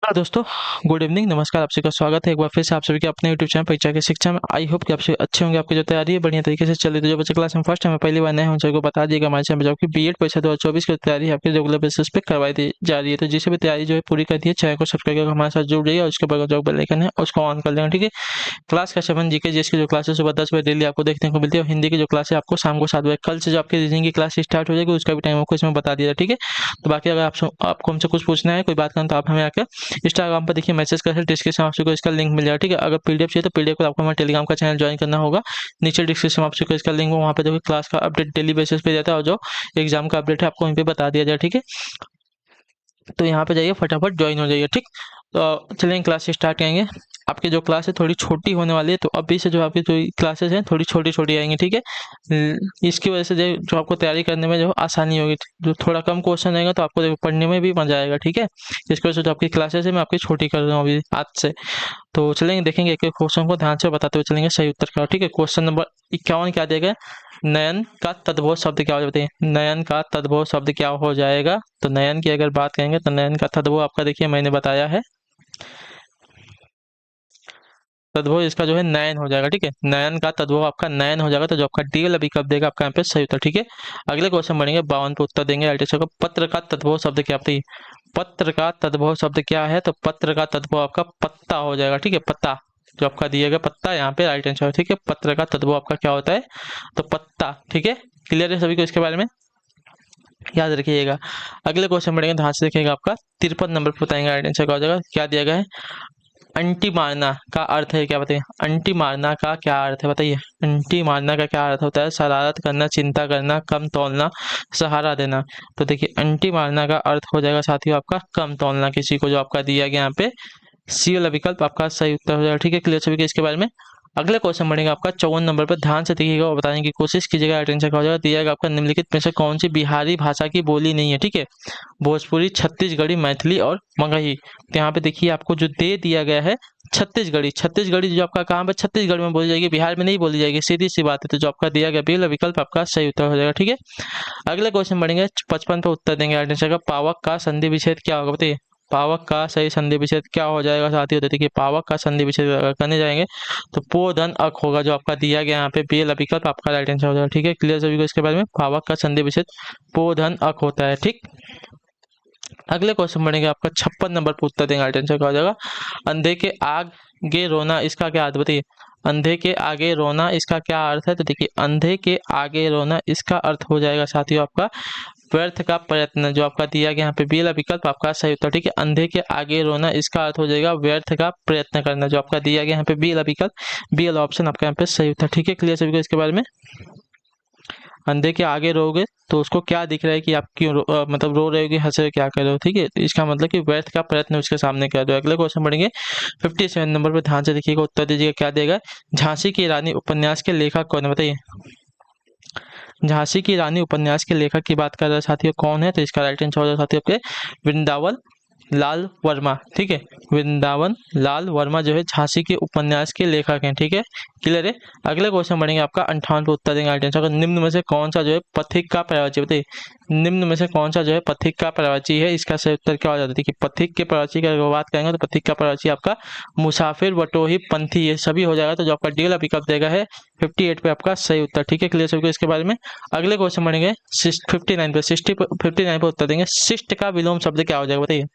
Hello दोस्तों, good evening, नमस्कार। आप सभी का स्वागत है एक बार फिर से आप सभी के अपने यूट्यूब चैनल परीक्षा की शिक्षा में। आई होप कि आप सभी अच्छे होंगे, आपकी जो तैयारी है बढ़िया तरीके से चल रही है। तो जो बच्चे क्लास में फर्स्ट टाइम पहली बार नए हैं उन सभी को बता दिएगा हमारे चैनल पर जाओ कि बीएड परीक्षा 2024 की तैयारी है आपके रेगुलर बेसिस पे करवाई दी जा रही है। तो जिसे भी तैयारी जो है पूरी कर दी है, चैनल को सब्सक्राइब करके हमारे साथ जुड़ जाइए और उसके बाद जो बेल आइकन है उसको ऑन कर लेना, ठीक है। क्लास का 7 जीके जीएस की जो क्लासेस सुबह 10 बजे डेली आपको देखने को मिलती है, और हिंदी की जो क्लास है आपको शाम को 7 बजे। कल से जो आपकी रीजनिंग की क्लास स्टार्ट हो जाएगी उसका भी टाइम आपको इसमें बता दिया, ठीक है। तो बाकी अगर आपको हमसे कुछ पूछना है, कोई बात करना, तो आप हमें आकर इंस्टाग्राम पर देखिए मैसेज कर, डिस्क्रिप्शन में आपको इसका लिंक मिल जाएगा, ठीक है। अगर पीडीएफ चाहिए तो पीडीएफ को आपको हमारे टेलीग्राम का चैनल ज्वाइन करना होगा। नीचे डिस्क्रिप्शन में आपको इसका लिंक, वहाँ पे देखिए क्लास का अपडेट डेली बेसिस पे जाता है, और जो एग्जाम का अपडेट है आपको वहीं पे बता दिया जाए, ठीक है। तो यहाँ पे जाइए, फटाफट ज्वाइन हो जाइए, ठीक। तो चलिए क्लास स्टार्ट करेंगे। आपकी जो क्लास है थोड़ी छोटी होने वाली है, तो अभी से जो आपकी जो क्लासेस हैं थोड़ी छोटी छोटी आएंगी, ठीक है। इसकी वजह से जो आपको तैयारी करने में जो आसानी होगी, जो थोड़ा कम क्वेश्चन रहेगा तो आपको पढ़ने में भी मजा आएगा, ठीक है। इसकी वजह से जो आपकी क्लासेस है मैं आपकी छोटी कर रहा हूँ अभी आज से। तो चलेंगे, देखेंगे एक एक क्वेश्चन को ध्यान से बताते हुए चलेंगे, सही उत्तर का, ठीक है। क्वेश्चन नंबर 51 क्या दिया गया है? नयन का तद्भव शब्द क्या हो जाता है? नयन का तद्भव शब्द क्या हो जाएगा? तो नयन की अगर बात करेंगे तो नयन का तद्भव आपका देखिए मैंने बताया है, तद्भव इसका जो है नयन हो जाएगा, ठीक है। नयन का तद्भव आपका नयन हो जाएगा, तो जो आपका डीएल अभी कब देगा आपका यहाँ पे सही उत्तर, ठीक है। अगले क्वेश्चन बढ़ेंगे, 52 पे उत्तर देंगे राइट आंसर का। पत्र का तद्भव शब्द क्या बताइए? पत्र का तद्भव शब्द क्या है? तो पत्र का तद्भव आपका पत्ता हो जाएगा, ठीक है। पत्ता जो आपका दिया गया पत्ता यहाँ पे राइट आंसर, ठीक है। पत्र का तद्भव आपका क्या होता है? तो पत्ता, ठीक है। क्लियर है सभी को इसके बारे में? याद रखिएगा। अगले क्वेश्चन बढ़ेंगे, ध्यान से देखिएगा। आपका 53 नंबर पर बताएंगे राइट आंसर क्या हो जाएगा। क्या दिया गया है? अंटी मारना का अर्थ है क्या बताइए? अंटी मारना का क्या अर्थ है बताइए? अंटी मारना का क्या अर्थ होता है? शरारत करना, चिंता करना, कम तौलना, सहारा देना। तो देखिए अंटी मारना का अर्थ हो जाएगा साथियों आपका कम तौलना किसी को, जो आपका दिया गया यहाँ पे सी वाला विकल्प आपका सही उत्तर हो जाएगा, ठीक है। क्लियर सभी के इसके बारे में? अगला क्वेश्चन बढ़ेगा आपका 54 नंबर पर, ध्यान से देखिएगा और बताने की कोशिश कीजिएगा। अटेंशन का हो जाएगा। दिया गया आपका निम्नलिखित में से कौन सी बिहारी भाषा की बोली नहीं है, ठीक है। भोजपुरी, छत्तीसगढ़ी, मैथिली और मगही। तो यहाँ पे देखिए आपको जो दे दिया गया है छत्तीसगढ़ी। छत्तीसगढ़ी जो आपका कहाँ पे छत्तीसगढ़ में बोली जाएगी, बिहार में नहीं बोली जाएगी, सीधी सी बात है। तो जो आपका दिया गया पहला विकल्प आपका सही उत्तर हो जाएगा, ठीक है। अगले क्वेश्चन बढ़ेंगे 55 पे उत्तर देंगे आंसर का। पावक का संधि विच्छेद क्या होगा बताइए? पावक का सही संधि विच्छेद क्या हो जाएगा साथियों? तो देखिए पावक का संधि विच्छेद अगर करने जाएंगे तो पो धन अक होगा, जो आपका दिया गया यहाँ पे बी वाला विकल्प आपका राइट आंसर हो जाएगा, ठीक है। क्लियर सभी को इसके बारे में? पावक का संधि विच्छेद पो धन अक होता है, ठीक। अगले क्वेश्चन बढ़ेंगे आपका 56 नंबर पर उत्तर देंगे राइट आंसर क्या हो जाएगा। अंधे के आगे रोना इसका क्या अर्थ बताइए? अंधे के आगे रोना इसका क्या अर्थ है? तो देखिए अंधे के आगे रोना इसका अर्थ हो जाएगा साथियों आपका व्यर्थ का प्रयत्न, जो आपका दिया गया यहाँ पे बी वाला विकल्प आपका सही उत्तर, ठीक है। अंधे के आगे रोना इसका अर्थ हो जाएगा व्यर्थ का प्रयत्न करना, जो आपका दिया गया यहाँ पे बी वाला विकल्प बी वाला ऑप्शन आपका यहाँ पे सही उत्तर, ठीक है। क्लियर सभी को इसके बारे में? अंधे के आगे रोगे तो उसको क्या दिख रहा है कि आप क्यों मतलब रो रहे हो कि हंस रहे हो, क्या कर रहे हो, ठीक है। तो इसका मतलब कि व्यर्थ का प्रयत्न उसके सामने कर दो। अगले क्वेश्चन बढ़ेंगे 57 नंबर पर, ध्यान से देखिएगा, उत्तर दीजिएगा क्या देगा। झांसी की रानी उपन्यास के लेखक कौन है बताइए? झांसी की रानी उपन्यास के लेखक की बात कर रहे हैं साथियों, कौन है? तो इसका राइट आंसर हो जाएगा साथियों आपके वृंदावन लाल वर्मा, ठीक है। वृंदावन लाल वर्मा जो है झांसी के उपन्यास के लेखक हैं, ठीक है। क्लियर है? अगले क्वेश्चन बढ़ेंगे आपका 58 पे उत्तर देंगे राइट आंसर का। निम्न में से कौन सा जो है पथिक का प्रवचन बताइए? निम्न में से कौन सा जो है पथिक का प्रवची है? इसका सही उत्तर क्या हो जाता है? देखिए पथिक के प्रवची की अगर बात करेंगे तो पथिक का प्रवची आपका मुसाफिर, बटोही, पंथी, ये सभी हो जाएगा। तो जो आपका डी वाला विकल्प देगा है 58 पे आपका सही उत्तर, ठीक है। क्लियर सभी को इसके बारे में? अगले क्वेश्चन बढ़ेंगे 59 पे 59 पे उत्तर देंगे। शिष्ट का विलोम शब्द क्या हो जाएगा बताइए?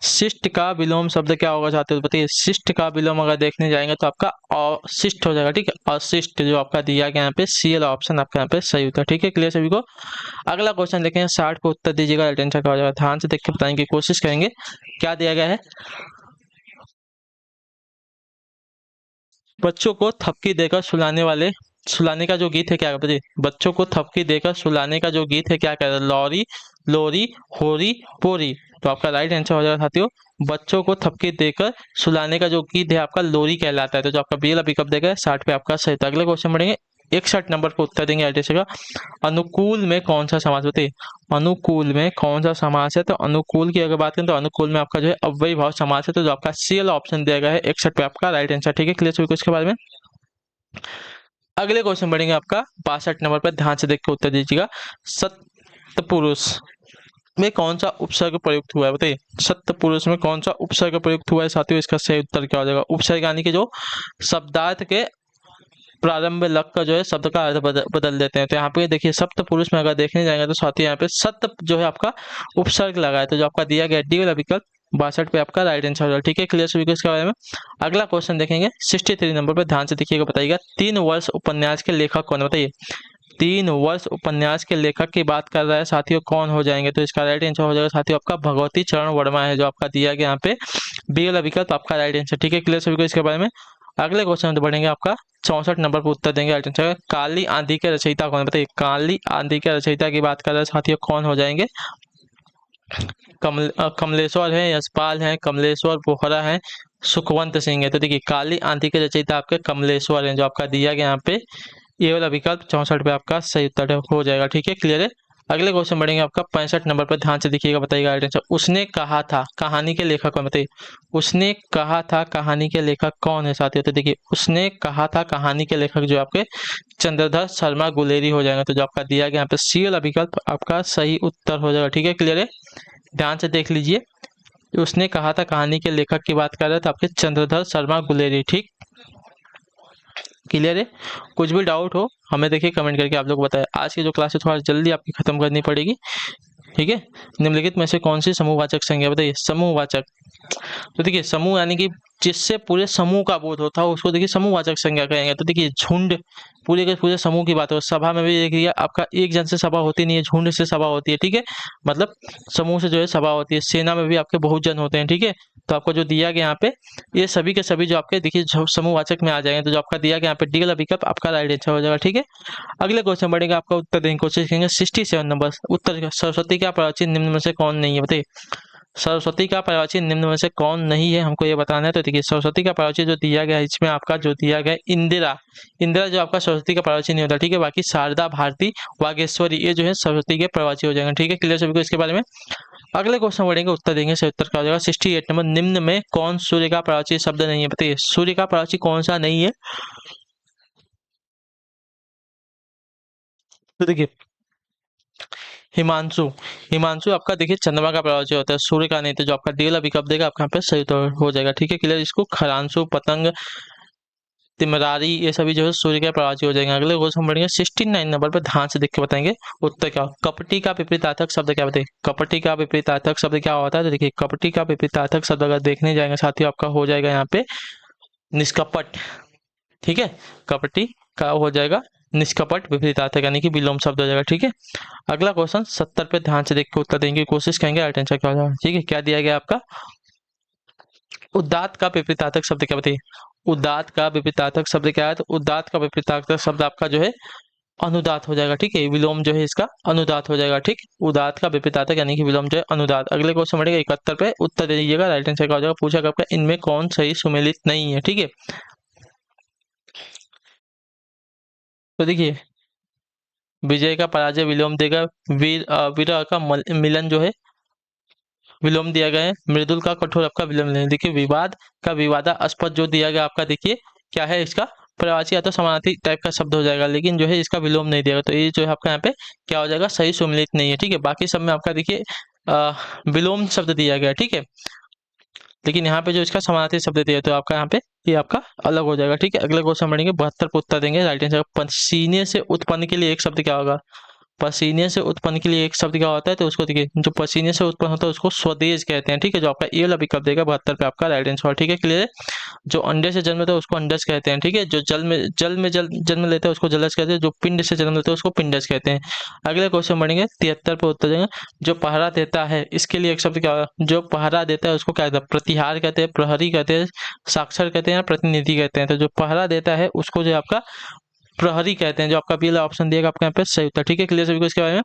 शिष्ट का विलोम शब्द क्या होगा चाहते हो बताइए? शिष्ट का विलोम अगर देखने जाएंगे तो आपका अशिष्ट हो जाएगा, ठीक है। अशिष्ट जो आपका दिया गया यहाँ पे सी वाला ऑप्शन आपका यहाँ पे सही होता है, ठीक है। क्लियर सभी को? अगला क्वेश्चन देखें 60 को उत्तर दीजिएगा, अटेंशन का हो जाएगा। ध्यान से देख के बताने की कोशिश करेंगे क्या दिया गया है। बच्चों को थपकी देकर सुलाने का जो गीत है क्या बताइए? बच्चों को थपकी देकर सुलाने का जो गीत है क्या कहता है? लौरी, लोरी, होरी, पोरी। तो आपका राइट आंसर हो जाएगा साथियों बच्चों को थपकी देकर सुलाने का जो गीत है आपका लोरी कहलाता है। तो जो आपका बी वाला पिकअप देगा 60 पे आपका सही था। अगले क्वेश्चन बढ़ेंगे 61 नंबर पर उत्तर देंगे एल्टेस का। अनुकूल में कौन सा समास बताइए? अनुकूल में कौन सा समास है? तो अनुकूल की अगर बात करें तो अनुकूल में आपका जो है अव्ययी भाव समास है। तो जो आपका सी वाला ऑप्शन दिया गया है 61 पे आपका राइट आंसर, ठीक है। क्लियर सभी को इसके बारे में? अगले क्वेश्चन बढ़ेंगे आपका 62 नंबर पर, ध्यान से देख के उत्तर दीजिएगा। सत्पुरुष में कौन सा उपसर्ग प्रयुक्त हुआ है, बताइए। सत्पुरुष में कौन सा उपसर्ग प्रयुक्त हुआ है साथियों, इसका सही उत्तर क्या हो जाएगा। उपसर्ग यानी कि जो शब्दार्थ के प्रारंभ में लग कर जो है शब्द का अर्थ बदल देते हैं। तो यहाँ पे देखिए सप्तपुरुष में अगर देखने जाएंगे तो साथियों यहाँ पे सत्य जो है आपका उपसर्ग लगा है, तो जो आपका दिया गया डी वाला विकल्प 62 पे आपका राइट आंसर होगा। ठीक है, क्लियर सभी को इसके बारे में। अगला क्वेश्चन देखेंगे 63 नंबर पे, ध्यान से देखिएगा, बताइएगा 3 वर्ष उपन्यास के लेखक कौन है, बताइए। 3 वर्ष उपन्यास के लेखक की बात कर रहा है साथियों, कौन हो जाएंगे, तो इसका राइट आंसर हो जाएगा साथियों आपका भगवती चरण वर्मा है, जो आपका दिया गया यहाँ पे बी वाला विकल्प आपका राइट आंसर। ठीक है, क्लियर सभी को इसके बारे में। अगले क्वेश्चन में बढ़ेंगे, आपका 64 नंबर पर उत्तर देंगे राइट आंसर। काली आंधी के रचयिता कौन है, बताइए। काली आंधी के रचयिता की बात कर रहे हैं साथियों, कौन हो जाएंगे। कमलेश्वर है, यशपाल है, कमलेश्वर बोहरा है, सुखवंत सिंह है। तो देखिए काली आंधी के रचयिता आपके कमलेश्वर हैं, जो आपका दिया गया यहाँ पे ये वाला विकल्प 64 पे आपका सही उत्तर हो जाएगा। ठीक है, क्लियर है। अगले क्वेश्चन बढ़ेंगे आपका 65 नंबर पर, ध्यान से देखिएगा, बताइएगा राइट आंसर। उसने कहा था कहानी के लेखक कौन, बताइए। उसने कहा था कहानी के लेखक कौन है साथियों, तो देखिए उसने कहा था कहानी के लेखक जो आपके चंद्रधर शर्मा गुलेरी हो जाएगा। तो जो आपका दिया गया यहाँ पे सी वाला विकल्प आपका सही उत्तर हो जाएगा। ठीक है, क्लियर है। ध्यान से देख लीजिए, उसने कहा था कहानी के लेखक की बात कर रहे थे आपके चंद्रधर शर्मा गुलेरी। ठीक, क्लियर है। कुछ भी डाउट हो हमें देखिए कमेंट करके आप लोग बताएं। आज की जो क्लास है थोड़ा जल्दी आपकी खत्म करनी पड़ेगी। ठीक है, निम्नलिखित में से कौन सी समूहवाचक संज्ञा, बताइए। समूहवाचक, तो देखिए समूह यानी कि जिससे पूरे समूह का बोध होता है उसको देखिए समूहवाचक संज्ञा कहेंगे। तो देखिए झुंड, पूरे के पूरे समूह की बात हो, सभा में भी देखिए आपका एक जन से सभा होती नहीं है, झुंड से सभा होती है। ठीक है, मतलब समूह से जो है सभा होती है। सेना में भी आपके बहुत जन होते हैं। ठीक है, तो आपको जो दिया गया यहाँ पे ये सभी के सभी जो आपके देखिए समूहवाचक में आ जाएंगे। तो जो आपका दिया गया यहाँ पे डी वाला विकल्प आपका राइट आंसर हो जाएगा। ठीक है, अगले क्वेश्चन बढ़ेगा, आपका उत्तर देने की कोशिश करेंगे। 67 नंबर उत्तर, सरस्वती का प्राचीन निम्न में से कौन नहीं है, बताइए। सरस्वती का प्राचीन निम्न में से कौन नहीं है, हमको ये बताना है। तो देखिए सरस्वती का प्राचीन जो दिया गया है इसमें आपका जो दिया गया है इंदिरा, इंदिरा जो आपका सरस्वती का प्राचीन नहीं होता। ठीक है, बाकी शारदा, भारती, वागेश्वरी ये जो है सरस्वती के प्रवाची हो जाएंगे। ठीक है, क्लियर सभी को इसके बारे में। अगले क्वेश्चन बढ़ेंगे, उत्तर देंगे, सही उत्तर का हो जाएगा 68 नंबर। निम्न में कौन सूर्य का प्राचीन शब्द नहीं है, बताइए। सूर्य का प्राचीन कौन सा नहीं है, तो देखिए हिमांशु, हिमांशु आपका देखिए चंद्रमा का प्रवाची होता है, सूर्य का नहीं। तो जो आपका डी वाला विकल्प देगा आपका यहाँ पे सही उत्तर हो जाएगा। ठीक है, क्लियर। इसको खरांशु, पतंग, तिमरारी ये सभी जो है सूर्य के प्रवाची हो जाएंगे। अगले क्वेश्चन बढ़ेंगे 69 नंबर पर, ध्यान से देख के बताएंगे उत्तर क्या। कपटी का विपरीतार्थक शब्द क्या, बताइए। कपटी का विपरीतार्थक शब्द क्या होता है, तो देखिए कपटी का विपरीतार्थक शब्द अगर देखने जाएंगे साथियों आपका हो जाएगा यहाँ पे निष्कपट। ठीक है, कपटी का हो जाएगा निष्कपट विपरीतार्थक यानी कि विलोम शब्द हो जाएगा। ठीक है, अगला क्वेश्चन 70 पे ध्यान से देख के उत्तर देने की कोशिश करेंगे, राइट आंसर क्या हो जाएगा। ठीक है, क्या दिया गया आपका उदात्त का विपरीतार्थक शब्द क्या, बताइए। उदात्त का विपरीतार्थक शब्द क्या है, तो उदात्त का विपरीतार्थक शब्द आपका जो है अनुदात हो जाएगा। ठीक है, विलोम जो है इसका अनुदात हो जाएगा। ठीक, उदात का विपरीतार्थक यानी कि विलोम जो है अनुदात। अगले क्वेश्चन बढ़ेगा 71 पे, उत्तर दे दीजिएगा, राइट आंसर क्या हो जाएगा। पूछा आपका इनमें कौन सही सुमेलित नहीं है। ठीक है, तो देखिए विजय का पराजय विलोम देगा, विरह का मिलन जो है विलोम दिया गया है, मृदुल का कठोर आपका विलोम नहीं। देखिए विवाद का विवादास्पद जो दिया गया आपका देखिए क्या है, इसका प्रवाची या तो समानार्थी टाइप का शब्द हो जाएगा, लेकिन जो है इसका विलोम नहीं दिया गया। तो ये जो है आपका यहाँ पे क्या हो जाएगा, सही सुमेलित नहीं है। ठीक है, बाकी सब में आपका देखिए विलोम शब्द दिया गया। ठीक है, लेकिन यहाँ पे जो इसका समानार्थी शब्द दिया तो आपका यहाँ पे ये आपका अलग हो जाएगा। ठीक है, अगले क्वेश्चन बढ़ेंगे 72 पे उत्तर देंगे, राइट आंसर। पसीने से उत्पन्न के लिए एक शब्द क्या होगा, पसीने से उत्पन्न के लिए एक शब्द क्या होता है, तो उसको देखिए जो पसीने से उत्पन्न होता है उसको स्वदेश कहते हैं। ठीक है, जो आपका ए वाला विकल्प देगा 72 पे आपका राइट आंसर। ठीक है, क्लियर है। जो अंडे से जन्म लेता है उसको अंडज कहते हैं। ठीक है, जो जल में जन्म लेता है उसको जलज कहते हैं, जो पिंड से जन्म लेता है उसको पिंडज कहते हैं। अगले क्वेश्चन बढ़ेंगे 73 पे उत्तर देंगे, जो पहरा देता है इसके लिए एक शब्द क्या होगा, जो पहरा देता है उसको क्या कहते हैं, प्रतिहार कहते हैं, प्रहरी कहते हैं, साक्षर कहते हैं, प्रतिनिधि कहते हैं। तो जो पहरा देता है उसको जो आपका प्रहरी कहते हैं। जो आपका पहला ऑप्शन दिएगा आपका यहाँ पे सही उत्तर। ठीक है, क्लियर सभी को इसके बारे में।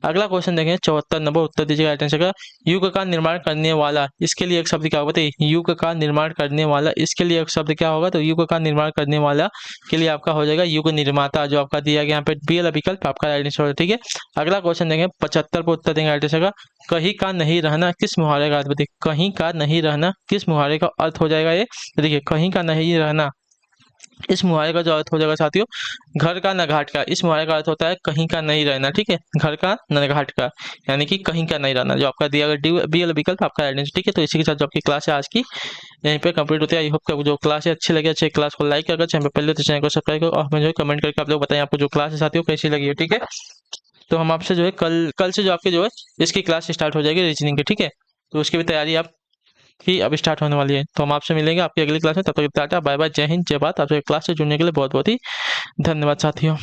अगला क्वेश्चन देखेंगे 74 नंबर, उत्तर दीजिएगा राइट आंसर का। युग का निर्माण करने वाला इसके लिए एक शब्द क्या होगा, बताइए। युग का निर्माण करने वाला इसके लिए एक शब्द क्या होगा, तो युग का निर्माण करने वाला के लिए आपका हो जाएगा युग निर्माता, जो आपका दिया गया यहाँ पे बी वाला विकल्प आपका राइट आंसर। ठीक है, अगला क्वेश्चन देंगे 75 पर उत्तर देंगे राइट आंसर का। कहीं का नहीं रहना किस मुहावरे का अर्थ, बताइए। कहीं का नहीं रहना किस मुहावरे का अर्थ हो जाएगा ये, तो देखिए कहीं का नहीं रहना इस मुहावरे का जो अर्थ हो जाएगा साथियों, घर का न घाट का। इस मुहावरे का अर्थ होता है कहीं का नहीं रहना, ठीक है, घर का न घाट का, यानी कि कहीं का नहीं रहना। जो आपका दिया गया बी वाला विकल्प आपका आइडेंटिटी, ठीक है। तो इसी के साथ जो आपकी क्लास है आज की यहीं पे कंप्लीट होती है। आई होप कि जो क्लास है अच्छी लगी, अच्छे क्लास को लाइक करेगा, चैनल पर पहले तो चैनल को सब्सक्राइब करो, और मुझे कमेंट करके आप लोग बताएं आपको जो क्लास है साथियों कैसी लगी है, ठीक है। तो हम आपसे जो है कल कल से जो आपके जो है इसकी क्लास स्टार्ट हो जाएगी रीजनिंग की, ठीक है। तो उसकी भी तैयारी आप की अब स्टार्ट होने वाली है। तो हम आपसे मिलेंगे आपकी अगली क्लास में, तब तक टाटा बाय बाय, जय हिंद जय भारत। आपसे क्लास से जुड़ने के लिए बहुत बहुत ही धन्यवाद साथियों।